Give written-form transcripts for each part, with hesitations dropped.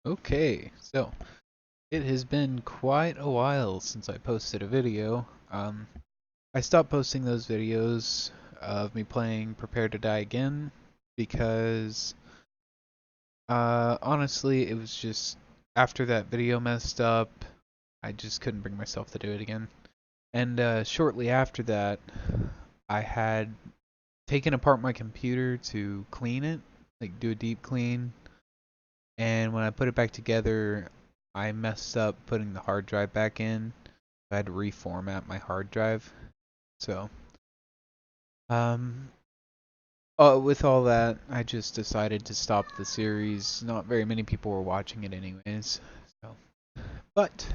Okay, so it has been quite a while since I posted a video. I stopped posting those videos of me playing Prepare to Die Again because honestly, it was just after that video messed up, I just couldn't bring myself to do it again. And shortly after that, I had taken apart my computer to clean it, like do a deep clean, and when I put it back together, I messed up putting the hard drive back in. I had to reformat my hard drive. So, um, with all that, I just decided to stop the series. Not very many people were watching it anyways. So, but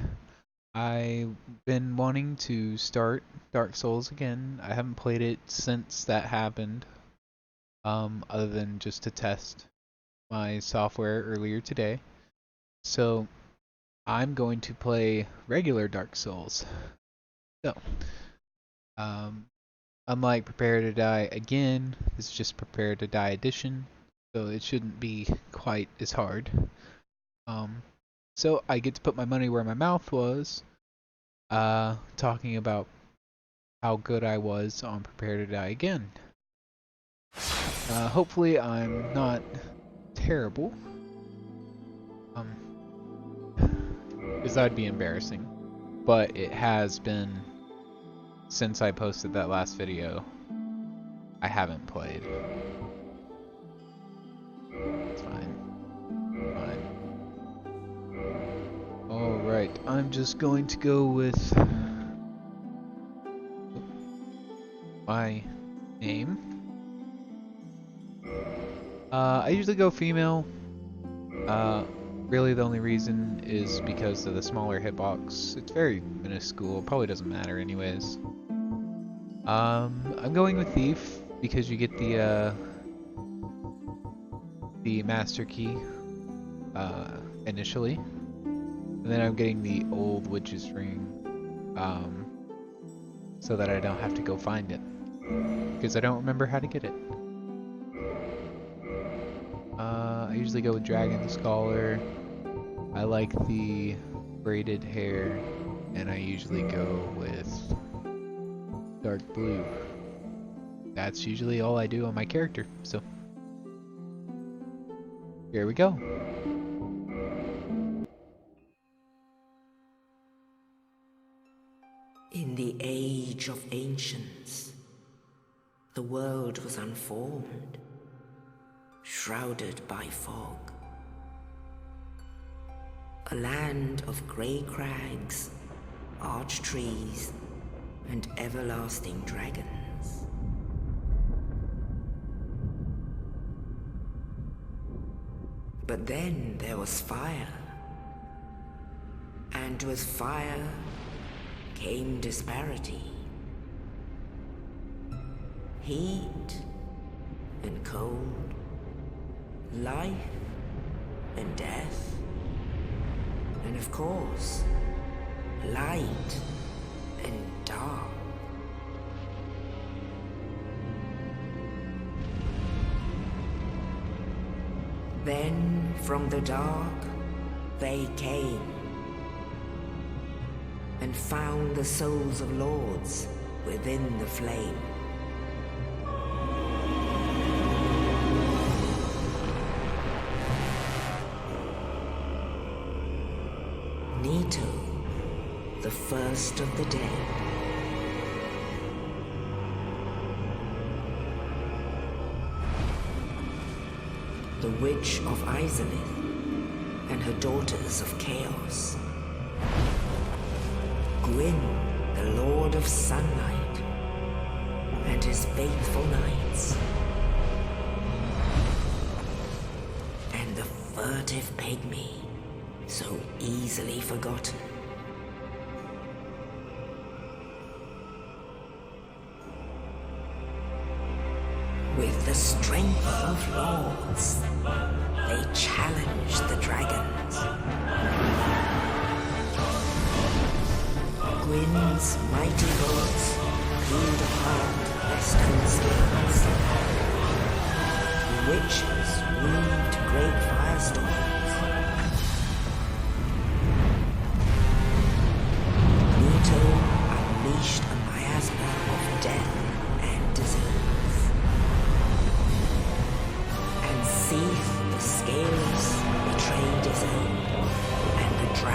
I've been wanting to start Dark Souls again. I haven't played it since that happened. Other than just to test my software earlier today. So I'm going to play regular Dark Souls. So, um, unlike Prepare to Die Again, this is just Prepare to Die Edition, so it shouldn't be quite as hard. Um, so I get to put my money where my mouth was, talking about how good I was on Prepare to Die Again. Hopefully I'm not terrible. Because that'd be embarrassing. But it has been, since I posted that last video, I haven't played. It's fine. Fine. Alright, I'm just going to go with my name. I usually go female. Really the only reason is because of the smaller hitbox. It's very minuscule, probably doesn't matter anyways. I'm going with Thief because you get the master key initially. And then I'm getting the old witch's ring so that I don't have to go find it. Because I don't remember how to get it. I usually go with Dragon Scholar. I like the braided hair, and I usually go with dark blue. That's usually all I do on my character, so here we go. In the age of ancients, the world was unformed, shrouded by fog. A land of grey crags, arch trees, and everlasting dragons. But then there was fire, and with fire came disparity. Heat and cold, life and death, and of course, light and dark. Then from the dark they came and found the souls of lords within the flame. Nito, the first of the dead. The Witch of Izalith and her daughters of Chaos. Gwyn, the Lord of Sunlight, and his faithful knights. And the furtive pygmy, so easily forgotten. With the strength of lords, they challenged the dragons. Gwyn's mighty bullets peeled apart their stone slings. The witches weaved great firestorms.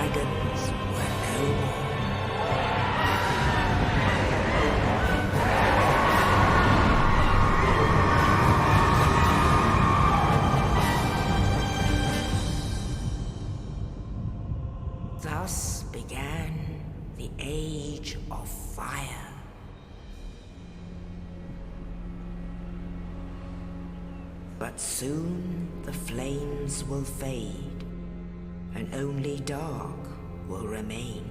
dragons were no more. Thus began the Age of Fire. But soon the flames will fade, and only dark will remain.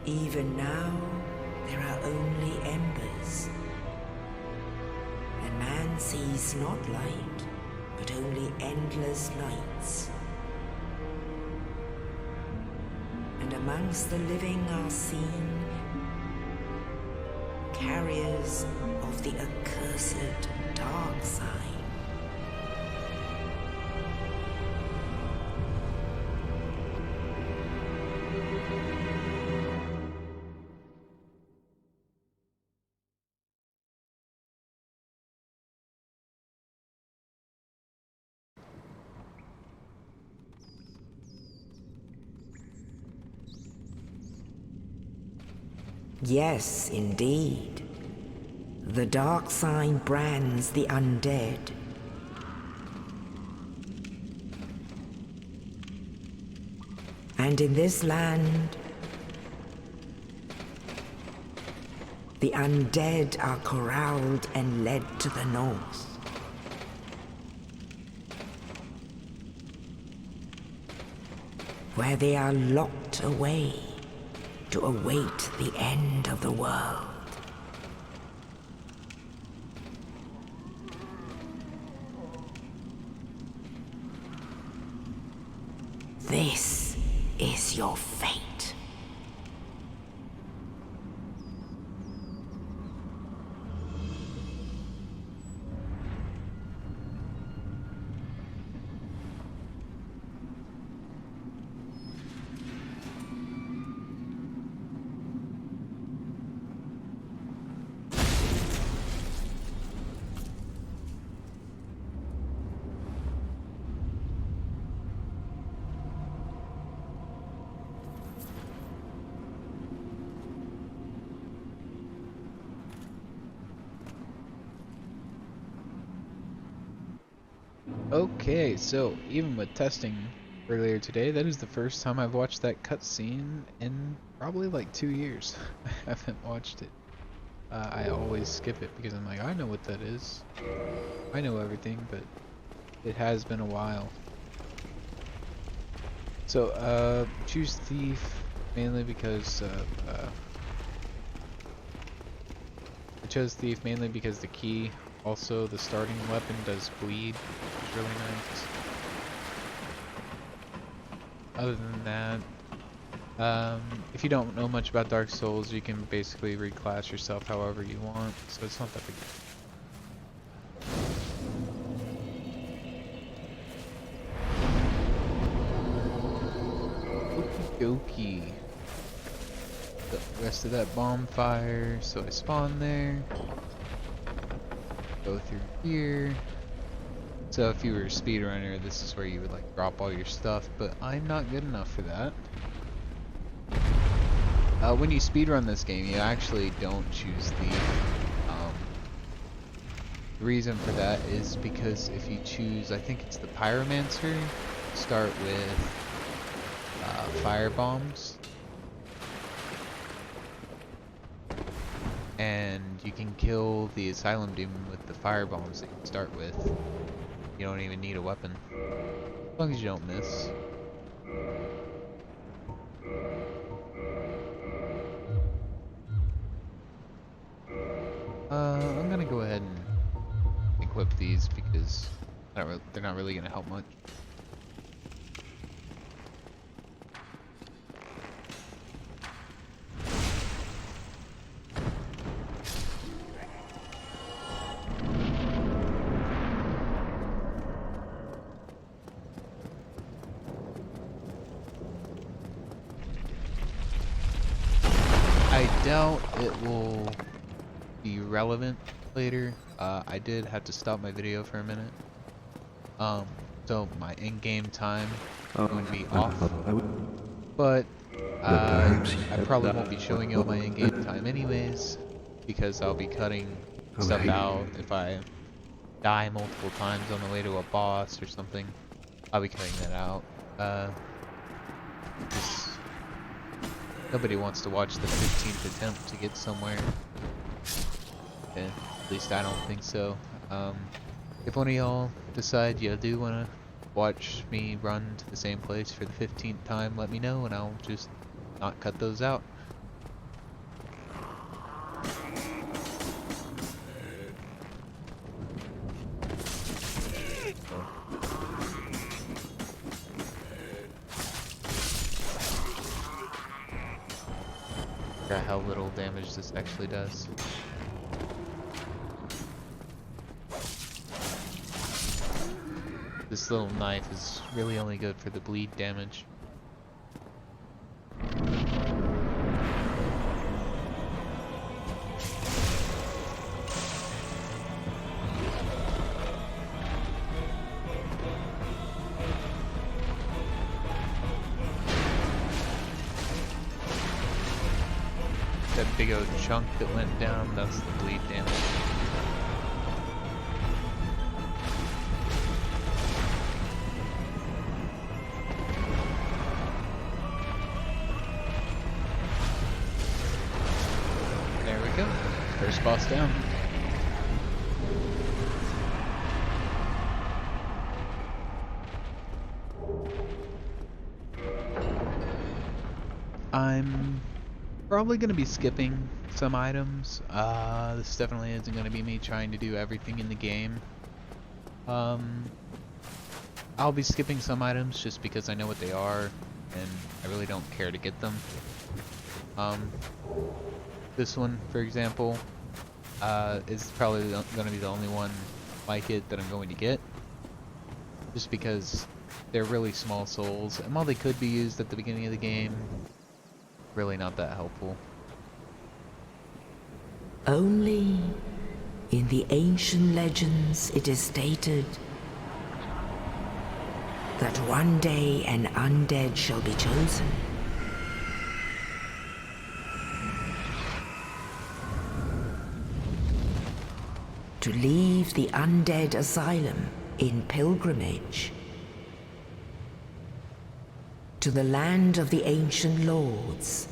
Even now, there are only embers, and man sees not light, but only endless nights. And amongst the living are seen carriers of the accursed dark sign. Yes, indeed. The dark sign brands the undead. And in this land, the undead are corralled and led to the north. Where they are locked away to await the end of the world. This is your fate. Okay, so even with testing earlier today, that is the first time I've watched that cutscene in probably like 2 years. I haven't watched it. I always skip it because I'm like, I know what that is. I know everything, but it has been a while. So, choose Thief mainly because I chose Thief mainly because the key, also the starting weapon, does bleed, which is really nice. Other than that, if you don't know much about Dark Souls, you can basically reclass yourself however you want, so it's not that big. Okie dokie. The rest of that bonfire, so I spawn there. Go through here. So if you were a speedrunner, this is where you would like drop all your stuff, but I'm not good enough for that. When you speedrun this game, you actually don't choose the reason for that is because if you choose, I think it's the Pyromancer, start with fire bombs, and you can kill the Asylum Demon with the fire bombs that you start with. You don't even need a weapon, as long as you don't miss. I'm gonna go ahead and equip these because they're not really gonna help much. I doubt it will be relevant later, I did have to stop my video for a minute. So my in-game time is going to be off, but I probably won't be showing you all my in-game time anyways, because I'll be cutting stuff out. If I die multiple times on the way to a boss or something, I'll be cutting that out. Just nobody wants to watch the 15th attempt to get somewhere. At least I don't think so. If one of y'all decide you do want to watch me run to the same place for the 15th time, let me know and I'll just not cut those out. Forgot how little damage this actually does. This little knife is really only good for the bleed damage. That big old chunk that went down, that's the bleed damage. There we go. First boss down. I'm probably going to be skipping some items. This definitely isn't going to be me trying to do everything in the game. I'll be skipping some items just because I know what they are and I really don't care to get them. This one, for example, is probably going to be the only one like it that I'm going to get. Just because they're really small souls, and while they could be used at the beginning of the game, really not that helpful. Only in the ancient legends it is stated that one day an undead shall be chosen. To leave the undead asylum in pilgrimage to the land of the ancient lords.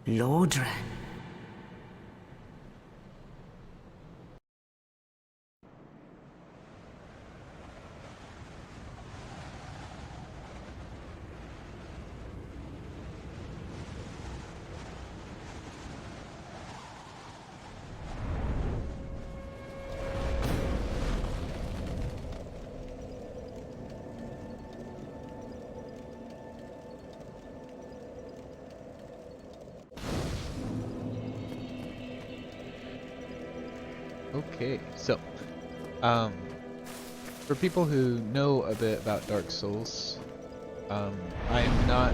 Lordran. Okay, so, for people who know a bit about Dark Souls, I am not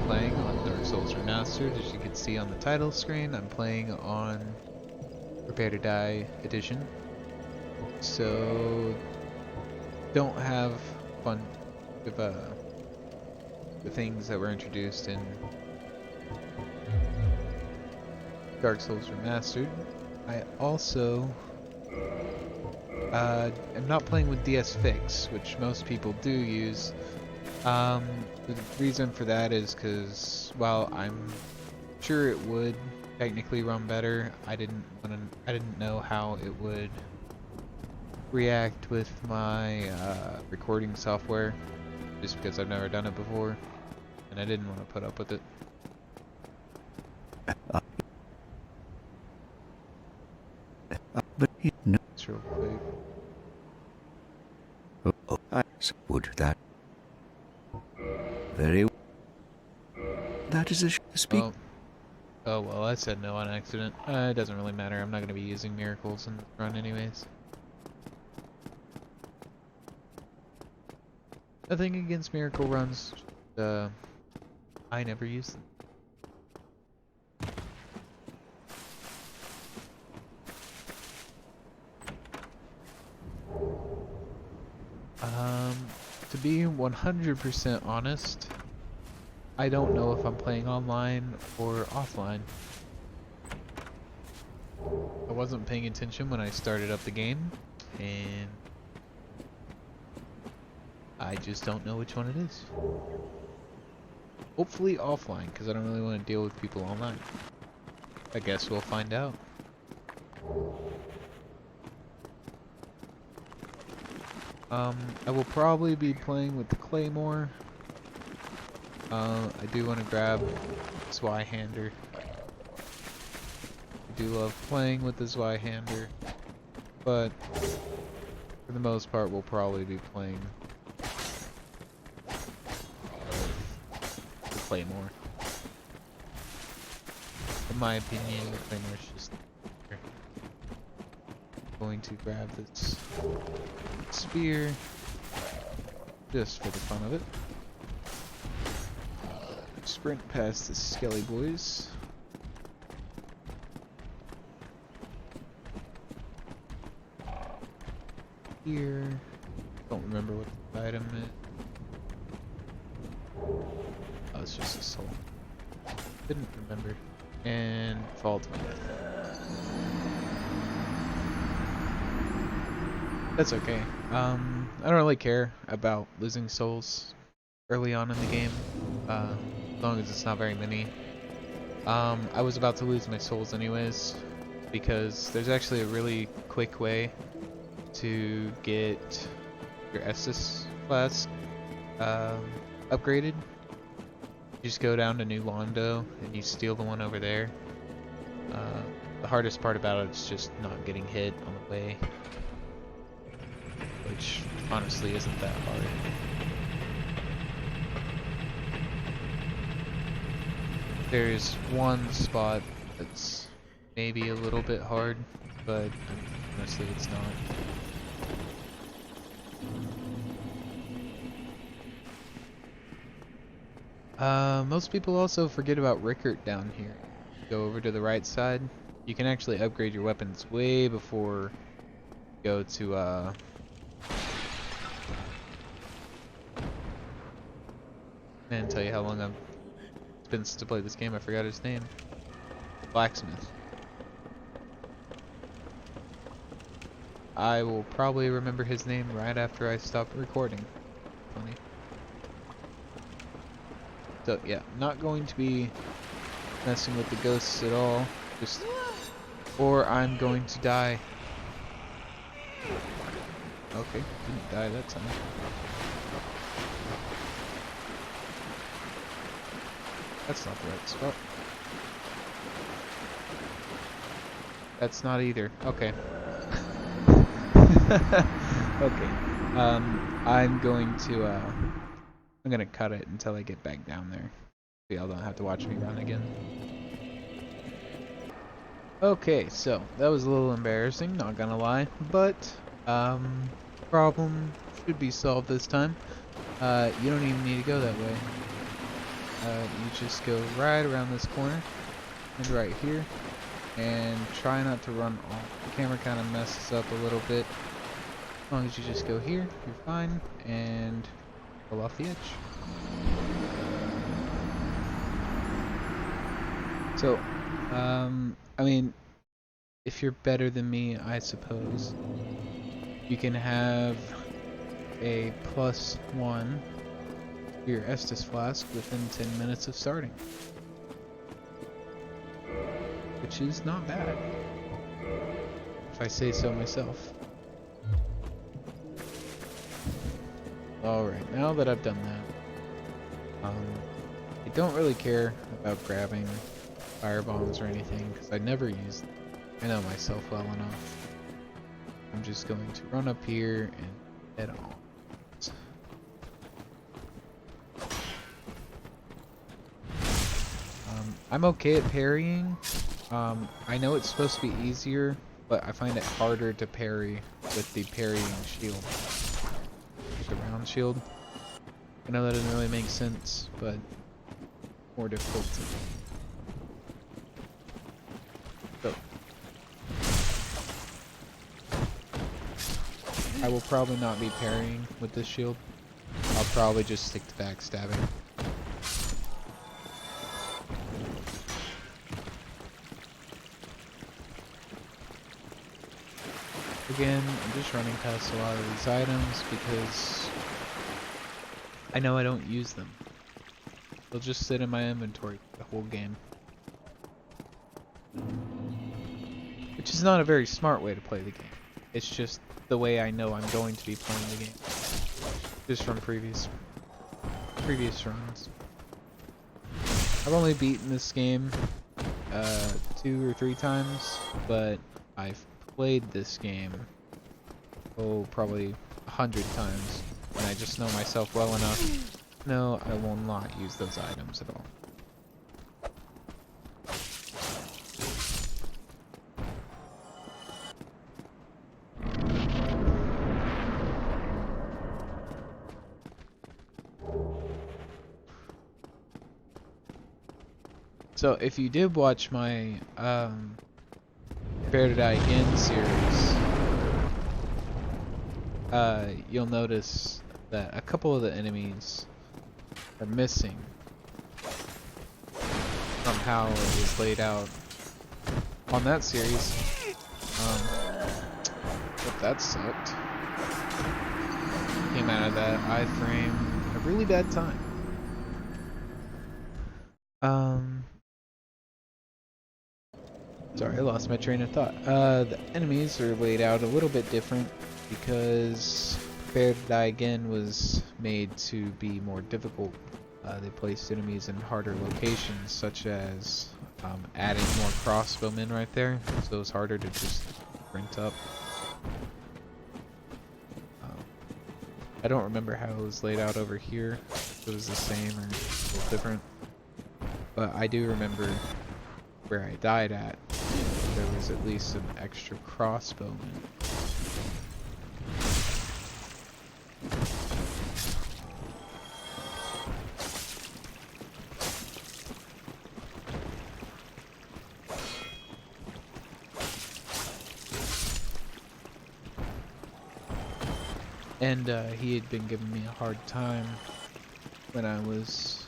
playing on Dark Souls Remastered. As you can see on the title screen, I'm playing on Prepare to Die Edition. So, don't have fun with the things that were introduced in Dark Souls Remastered. I also I'm not playing with DS Fix, which most people do use. The reason for that is because, while I'm sure it would technically run better, I didn't know how it would react with my recording software, just because I've never done it before, and I didn't want to put up with it. But he no. It's real quick. Oh, I would that. Very. That is a speak. Oh well, I said no on accident. It doesn't really matter. I'm not going to be using miracles in the run anyways. Nothing against miracle runs. I never use them. be 100% honest, I don't know if I'm playing online or offline. I wasn't paying attention when I started up the game, and I just don't know which one it is. Hopefully offline, because I don't really want to deal with people online. I guess we'll find out. I will probably be playing with the Claymore. I do want to grab Zweihander. I do love playing with the Zweihander, but for the most part we'll probably be playing the Claymore. In my opinion, the Claymore's just better. I'm going to grab this spear just for the fun of it. Sprint past the Skelly boys. Here. Don't remember what the item is. Oh, it's just a soul. Didn't remember. And fall to my death. That's okay. I don't really care about losing souls early on in the game. As long as it's not very many. I was about to lose my souls anyways, because there's actually a really quick way to get your Estus flask upgraded. You just go down to New Londo and you steal the one over there. The hardest part about it is just not getting hit on the way, which honestly isn't that hard. There's one spot that's maybe a little bit hard, but honestly it's not. Most people also forget about Rickert down here. Go over to the right side. You can actually upgrade your weapons way before you go to I didn't tell you how long it's been since I played this game. I forgot his name. Blacksmith. I will probably remember his name right after I stop recording. Funny. So yeah, not going to be messing with the ghosts at all. Just, or I'm going to die. Okay, didn't die that time. That's not the right spot. That's not either. Okay. Okay. I'm going to cut it until I get back down there. So y'all don't have to watch me run again. Okay, so that was a little embarrassing, not gonna lie, but problem should be solved this time. You don't even need to go that way. You just go right around this corner and right here, and try not to run off. The camera kind of messes up a little bit. As long as you just go here, you're fine, and pull off the edge. So, I mean, if you're better than me, I suppose, you can have a +1 to your Estus flask within 10 minutes of starting. Which is not bad, if I say so myself. Alright, now that I've done that, I don't really care about grabbing fire bombs or anything, because I never use them. I know myself well enough. I'm just going to run up here and head on. I'm okay at parrying. I know it's supposed to be easier, but I find it harder to parry with the parrying shield. The round shield. I know that doesn't really make sense, but more difficult to do. So I will probably not be parrying with this shield. I'll probably just stick to backstabbing. Again, I'm just running past a lot of these items because I know I don't use them. They'll just sit in my inventory the whole game. Which is not a very smart way to play the game. It's just the way I know I'm going to be playing the game. Just from previous runs. I've only beaten this game 2 or 3 times, but I've played this game probably 100 times, and I just know myself well enough. No, I will not use those items at all. So if you did watch my Prepare to Die Again series, you'll notice that a couple of the enemies are missing from how it was laid out on that series. But that sucked. Came out of that iframe a really bad time. Sorry, I lost my train of thought. The enemies are laid out a little bit different because Prepare to Die Again was made to be more difficult. They placed enemies in harder locations, such as adding more crossbowmen right there, so it's harder to just sprint up. I don't remember how it was laid out over here, if it was the same or a little different, but I do remember where I died at. There was at least an extra crossbowman. And he had been giving me a hard time when I was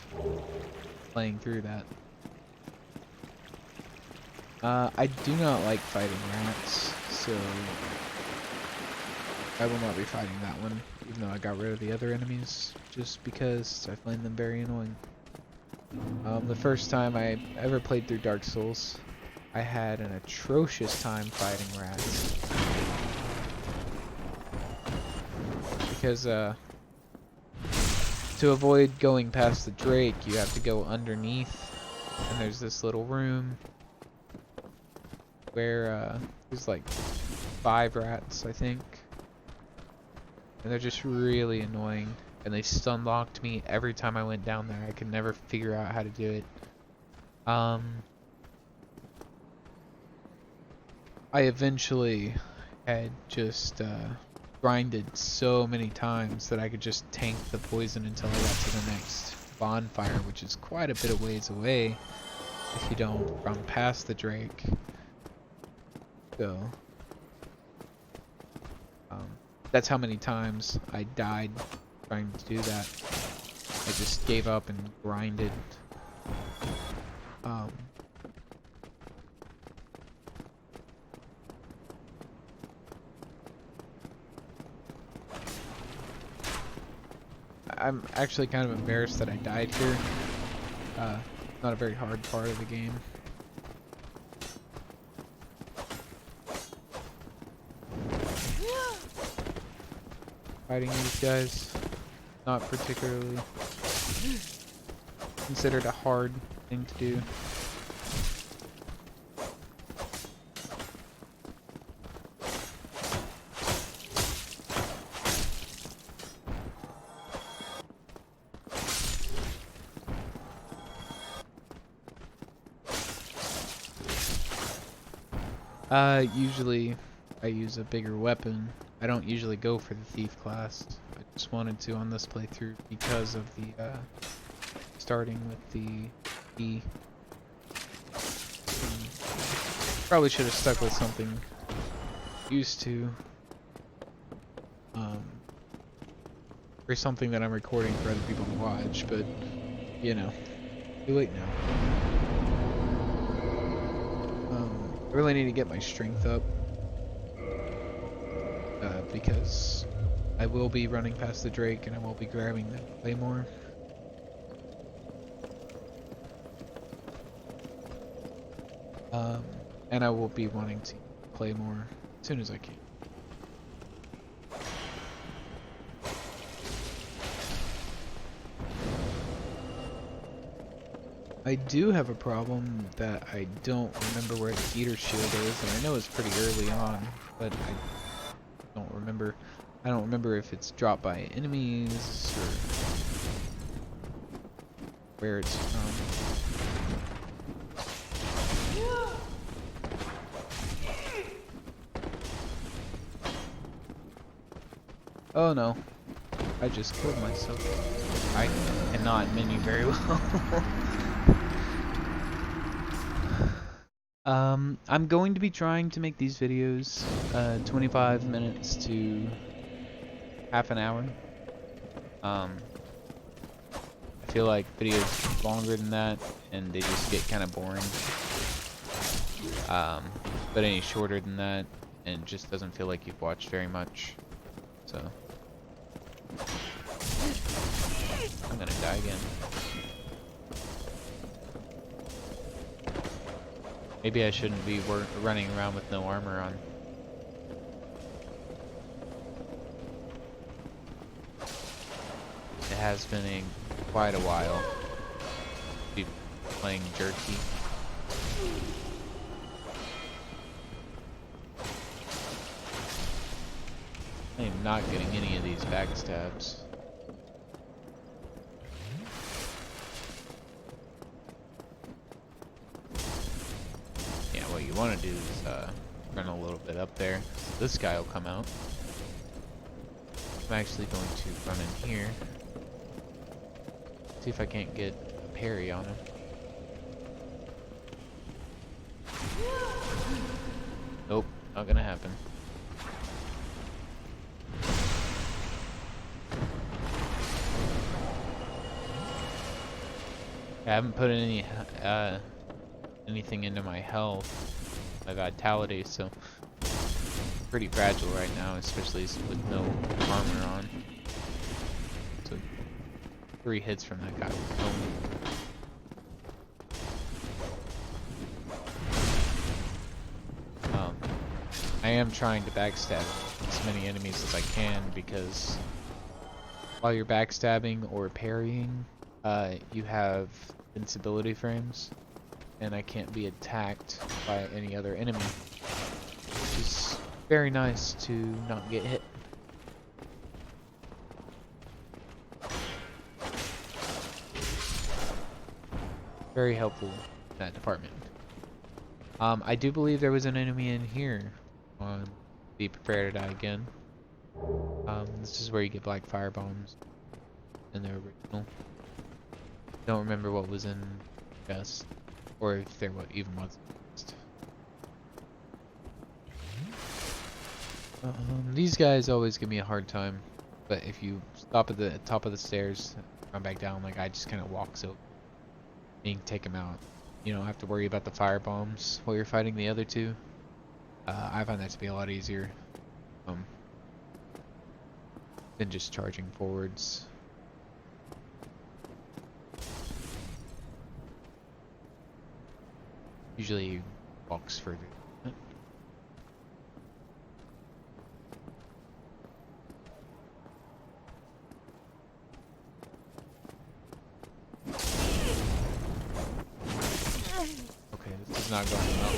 playing through that. I do not like fighting rats, so I will not be fighting that one, even though I got rid of the other enemies, just because I find them very annoying. The first time I ever played through Dark Souls, I had an atrocious time fighting rats. Because, to avoid going past the Drake, you have to go underneath, and there's this little room where there's like 5 rats, I think, and they're just really annoying, and they stun locked me every time I went down there. I could never figure out how to do it. I eventually had just grinded so many times that I could just tank the poison until I got to the next bonfire, which is quite a bit of ways away if you don't run past the Drake. So, that's how many times I died trying to do that. I just gave up and grinded. I'm actually kind of embarrassed that I died here. Not a very hard part of the game. Fighting these guys, not particularly considered a hard thing to do. Usually I use a bigger weapon. I don't usually go for the thief class. I just wanted to on this playthrough because of the starting with the E. Probably should have stuck with something or something that I'm recording for other people to watch, but, you know, too late now. I really need to get my strength up, because I will be running past the Drake and I will be grabbing the Claymore. And I will be wanting to play more as soon as I can. I do have a problem that I don't remember where the heater shield is, and I know it's pretty early on, but I don't remember. I don't remember if it's dropped by enemies or where it's from. Oh no, I just killed myself. I cannot menu very well. I'm going to be trying to make these videos 25 minutes to half an hour. I feel like videos longer than that and they just get kind of boring. But any shorter than that and it just doesn't feel like you've watched very much. So I'm gonna die again. Maybe I shouldn't be running around with no armor on. It has been quite a while to be playing jerky. I am not getting any of these backstabs. Yeah, what you want to do is run a little bit up there. This guy will come out. I'm actually going to run in here. See if I can't get a parry on him. Nope, not gonna happen. I haven't put any anything into my health, my vitality, so pretty fragile right now, especially with no armor on. So 3 hits from that guy will kill me. I am trying to backstab as many enemies as I can because while you're backstabbing or parrying, you have invincibility frames, and I can't be attacked by any other enemy, which is very nice to not get hit. Very helpful in that department. I do believe there was an enemy in here. Be prepared to die again. This is where you get black fire bombs in the original. Don't remember what was in chest, or if there even was. These guys always give me a hard time, but if you stop at the top of the stairs, run back down, like I just kind of walk so you can take them out. You don't have to worry about the fire bombs while you're fighting the other two. I find that to be a lot easier than just charging forwards. Usually he walks further. Okay, this is not going well.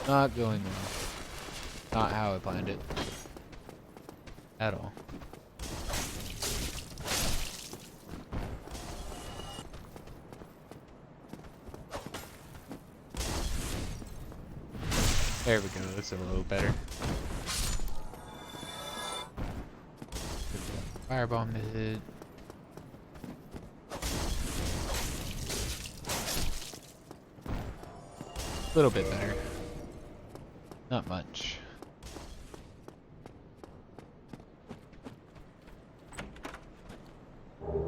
Not going well. Not how I planned it. At all. There we go, that's a little better. Firebomb to hit. A little bit better. Not much.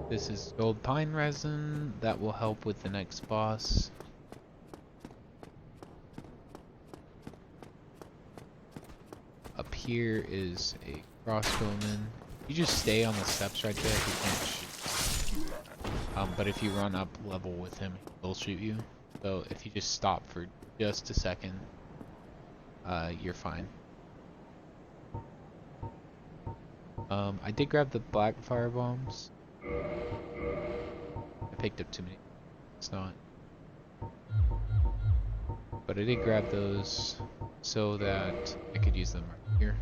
This is gold pine resin. That will help with the next boss. Up here is a crossbowman. You just stay on the steps right there if you can't shoot. But if you run up level with him, he'll shoot you. So if you just stop for just a second, you're fine. I did grab the black fire bombs. I picked up too many. It's not. But I did grab those so that I could use them right here.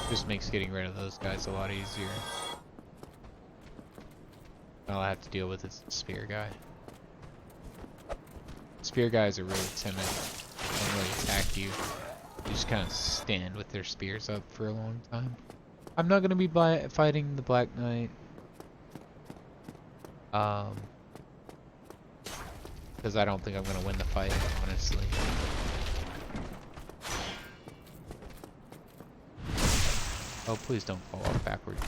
Just makes getting rid of those guys a lot easier. All I have to deal with is the spear guy. Spear guys are really timid. They don't really attack you. They just kind of stand with their spears up for a long time. I'm not going to be fighting the Black Knight. Because I don't think I'm going to win the fight, honestly. Oh, please don't fall off backwards.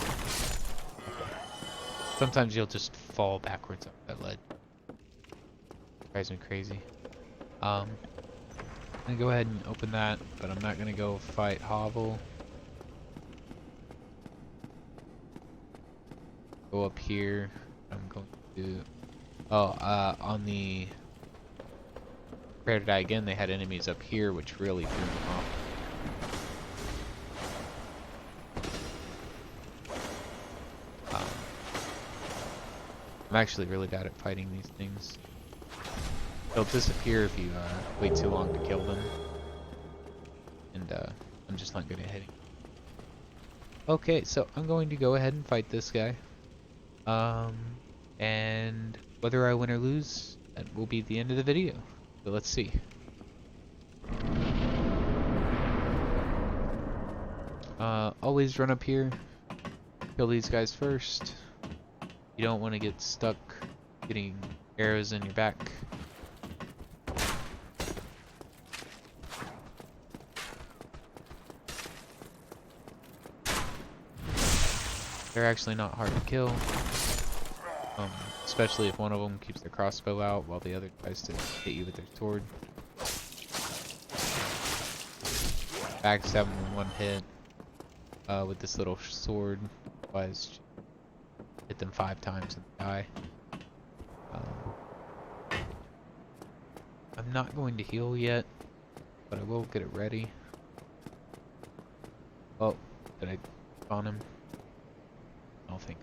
Sometimes you'll just fall backwards up that ledge. Drives me crazy. I'm gonna go ahead and open that, but I'm not gonna go fight Hovel. Go up here. I'm going to. Oh, on the. Prepare to Die Again, they had enemies up here, which really threw me off. I'm actually really bad at fighting these things. They'll disappear if you wait too long to kill them. And I'm just not good at hitting. Okay, so I'm going to go ahead and fight this guy. And whether I win or lose, that will be the end of the video. So let's see. Always run up here. Kill these guys first. You don't want to get stuck getting arrows in your back. They're actually not hard to kill, especially if one of them keeps their crossbow out while the other tries to hit you with their sword. Backstab them in one hit with this little sword. Otherwise, hit them 5 times and die. I'm not going to heal yet, but I will get it ready. Oh, did I spawn him? I don't think.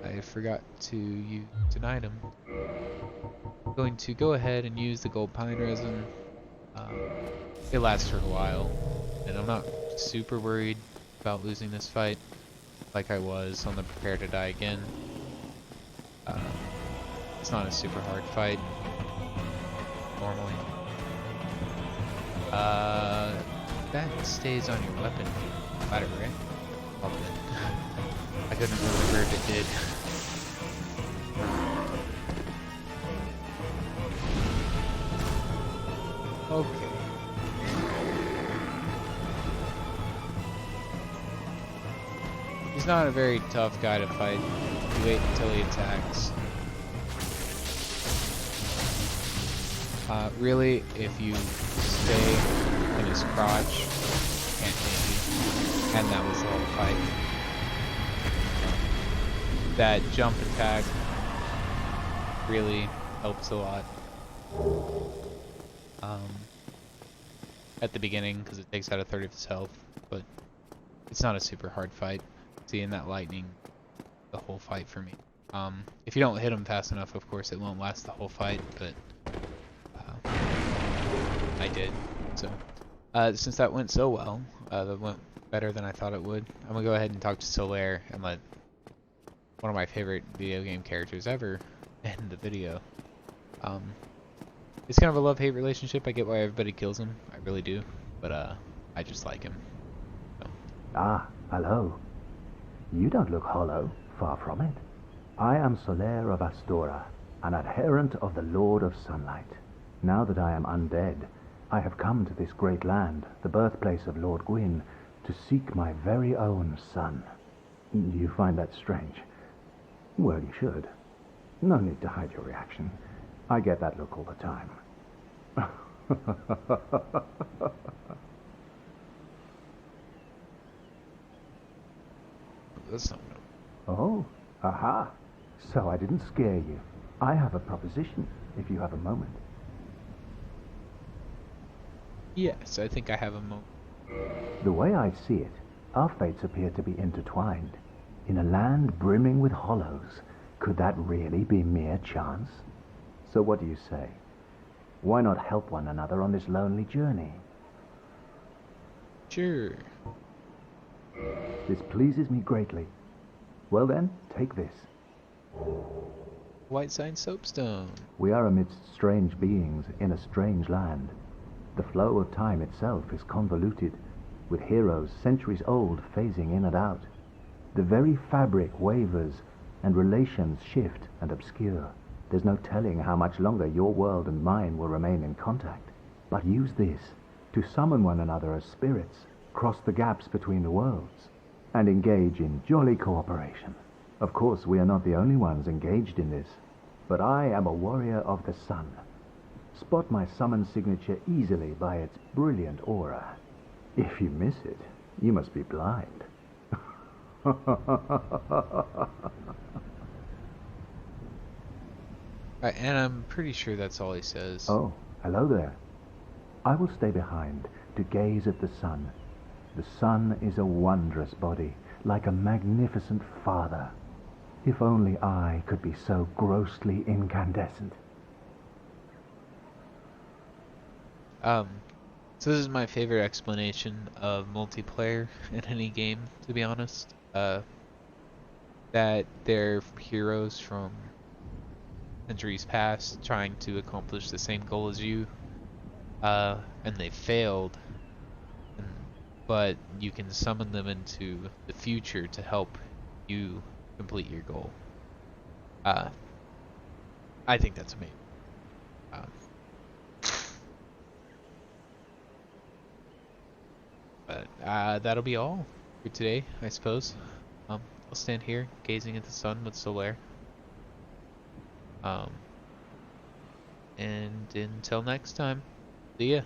I forgot to use an item. I'm going to go ahead and use the gold pine resin. It lasts for a while, and I'm not super worried about losing this fight like I was on the Prepare to Die Again. It's not a super hard fight normally. That stays on your weapon ladder, right? Oh, good. I couldn't remember if it did. Okay. He's not a very tough guy to fight. You wait until he attacks. Really, if you stay in his crotch, he can't hit you. And that was the whole fight. That jump attack really helps a lot. At the beginning, because it takes out a third of his health, but it's not a super hard fight. Seeing that lightning, the whole fight for me. If you don't hit him fast enough, of course, it won't last the whole fight, but I did. So, since that went so well, that went better than I thought it would, I'm gonna go ahead and talk to Solaire and let one of my favorite video game characters ever end the video. It's kind of a love-hate relationship. I get why everybody kills him. I really do. But, I just like him. So. Ah, hello. You don't look hollow. Far from it. I am Solaire of Astora, an adherent of the Lord of Sunlight. Now that I am undead, I have come to this great land, the birthplace of Lord Gwyn, to seek my very own son. Do you find that strange? Well, you should. No need to hide your reaction. I get that look all the time. That's not Oh, aha. So I didn't scare you. I have a proposition, if you have a moment. Yes, I think I have a moment. The way I see it, our fates appear to be intertwined. In a land brimming with hollows, could that really be mere chance? So what do you say? Why not help one another on this lonely journey? Sure. This pleases me greatly. Well then, take this. White sign soapstone. We are amidst strange beings in a strange land. The flow of time itself is convoluted, with heroes centuries old phasing in and out. The very fabric wavers, and relations shift and obscure. There's no telling how much longer your world and mine will remain in contact. But use this to summon one another as spirits, cross the gaps between the worlds, and engage in jolly cooperation. Of course, we are not the only ones engaged in this, but I am a warrior of the sun. Spot my summon signature easily by its brilliant aura. If you miss it, you must be blind. And I'm pretty sure that's all he says. Oh, hello there. I will stay behind to gaze at the sun. The sun is a wondrous body, like a magnificent father. If only I could be so grossly incandescent. So this is my favorite explanation of multiplayer in any game, to be honest. That they're heroes from centuries past trying to accomplish the same goal as you, and they failed, but you can summon them into the future to help you complete your goal. I think that's amazing. But that'll be all for today, I suppose. I'll stand here gazing at the sun with Solaire. And until next time, see ya.